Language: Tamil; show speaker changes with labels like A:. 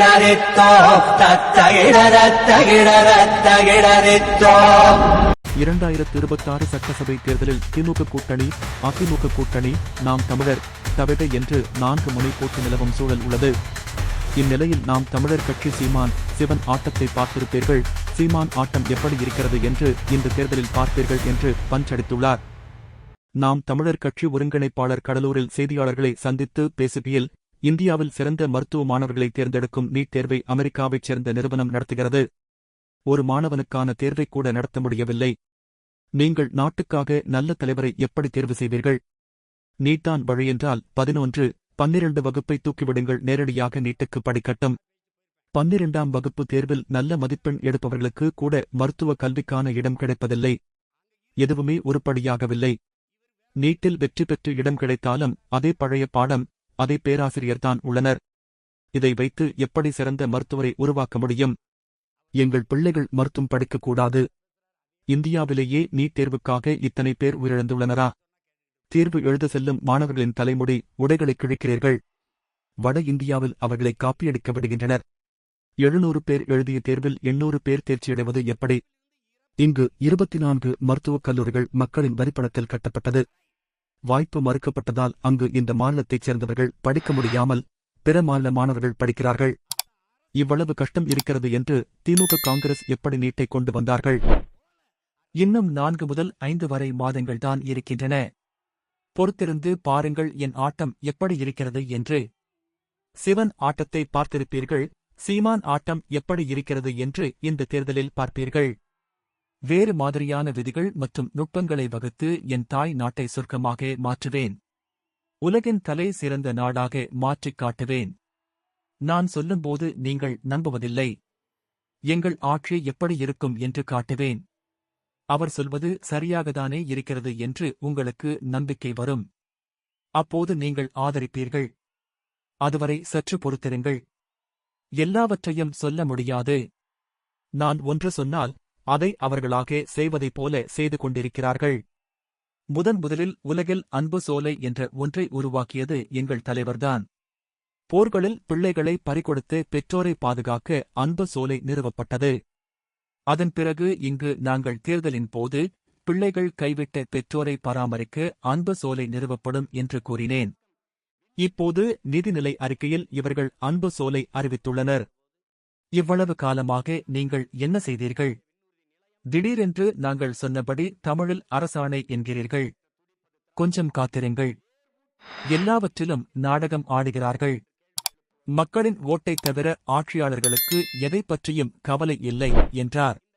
A: தத்தகிடரித்தோ தத்தகிடரத்தகிடரத்தகிடரித்தோ.
B: 2026 சட்டசபை தேர்தலில் திமுக கூட்டணி, அதிமுக கூட்டணி, நாம் தமிழர், தவிட என்று 4 முனை போட்டி நிலவும் சூழல் உள்ளது. இந்நிலையில் நாம் தமிழர் கட்சி சீமான், சிவன் ஆட்டத்தை பார்த்திருப்பீர்கள். சீமான் ஆட்டம் எப்படி இருக்கிறது என்று இந்த தேர்தலில் பார்ப்பீர்கள் என்று பஞ்ச் அடித்துள்ளார். நாம் தமிழர் கட்சி ஒருங்கிணைப்பாளர் கடலூரில் செய்தியாளர்களை சந்தித்து பேசுகையில், இந்தியாவில் சிறந்த மருத்துவ மாணவர்களை தேர்ந்தெடுக்கும் நீட் தேர்வை அமெரிக்காவைச் சேர்ந்த நிறுவனம் நடத்துகிறது. ஒரு மாணவனுக்கான தேர்வை கூட நடத்த முடியவில்லை. நீங்கள் நாட்டுக்காக நல்ல தலைவரை எப்படி தேர்வு செய்வீர்கள்? நீட்தான் வழியென்றால் 11, 12 வகுப்பை தூக்கிவிடுங்கள், நேரடியாக நீட்டுக்கு படிக்கட்டும். 12ஆம் வகுப்பு தேர்வில் நல்ல மதிப்பெண் எடுப்பவர்களுக்கு கூட மருத்துவ கல்விக்கான இடம் கிடைப்பதில்லை. எதுவுமே உருப்படியாகவில்லை. நீட்டில் வெற்றி பெற்று இடம் கிடைத்தாலும் அதே பழைய பாடம், அதே பேராசிரியர்தான் உள்ளனர். இதை வைத்து எப்படி சிறந்த மருத்துவரை உருவாக்க முடியும்? எங்கள் பிள்ளைகள் மருத்துவம் படிக்கக்கூடாது. இந்தியாவிலேயே நீட் தேர்வுக்காக இத்தனை பேர் உயிரிழந்துள்ளனரா? தேர்வு எழுத செல்லும் மாணவர்களின் தலைமுடி, உடைகளை கிழிக்கிறீர்கள். வட இந்தியாவில் அவர்களை காப்பியடிக்க விடுகின்றனர். 700 பேர் எழுதிய தேர்வில் 800 பேர் தேர்ச்சியடைவது எப்படி? இங்கு 24 மருத்துவக் கல்லூரிகள் மக்களின் வரிப்பணத்தில் கட்டப்பட்டது. வாய்ப்பு மறுக்கப்பட்டதால் அங்கு இந்த மாநிலத்தைச் சேர்ந்தவர்கள் படிக்க முடியாமல் பிற மாநில மாணவர்கள் படிக்கிறார்கள். இவ்வளவு கஷ்டம் இருக்கிறது என்று திமுக, காங்கிரஸ் எப்படி நீட்டை கொண்டு வந்தார்கள்? இன்னும் 4 முதல் 5 வரை மாதங்கள்தான் இருக்கின்றன. பொறுத்திருந்து பாருங்கள் என் ஆட்டம் எப்படி இருக்கிறது என்று. சிவன் ஆட்டத்தை பார்த்திருப்பீர்கள். சீமான் ஆட்டம் எப்படி இருக்கிறது என்று இந்த தேர்தலில் பார்ப்பீர்கள். வேறு மாதிரியான விதிகள் மற்றும் நுட்பங்களை வகுத்து என் தாய் நாட்டை சொர்க்கமாக மாற்றுவேன். உலகின் தலை சிறந்த நாடாக மாற்றிக் காட்டுவேன். நான் சொல்லும்போது நீங்கள் நம்புவதில்லை. எங்கள் ஆட்சி எப்படி இருக்கும் என்று காட்டுவேன். அவர் சொல்வது சரியாகத்தானே இருக்கிறது என்று உங்களுக்கு நம்பிக்கை வரும். அப்போது நீங்கள் ஆதரிப்பீர்கள். அதுவரை சற்று பொறுத்திருங்கள். எல்லாவற்றையும் சொல்ல முடியாது. நான் ஒன்று சொன்னால் அதை அவர்களாக செய்வதைப் போல செய்து கொண்டிருக்கிறார்கள். முதலில் உலகில் அன்பு சோலை என்ற ஒன்றை உருவாக்கியது எங்கள் தலைவர்தான். போர்களில் பிள்ளைகளை பறிகொடுத்து பெற்றோரை பாதுகாக்க அன்பு சோலை நிறுவப்பட்டது. அதன் பிறகு இங்கு நாங்கள் தேர்தலின் போது பிள்ளைகள் கைவிட்ட பெற்றோரை பராமரிக்க அன்பு சோலை நிறுவப்படும் என்று கூறினேன். இப்போது நிதிநிலை அறிக்கையில் இவர்கள் அன்பு சோலை அறிவித்துள்ளனர். இவ்வளவு காலமாக நீங்கள் என்ன செய்தீர்கள்? திடீரென்று நாங்கள் சொன்னபடி தமிழில் அரசாணை என்கிறீர்கள். கொஞ்சம் காத்திருங்கள். எல்லாவற்றிலும் நாடகம் ஆடுகிறார்கள். மக்களின் ஓட்டைத் தவிர ஆட்சியாளர்களுக்கு எதைப் பற்றியும் கவலை இல்லை என்றார்.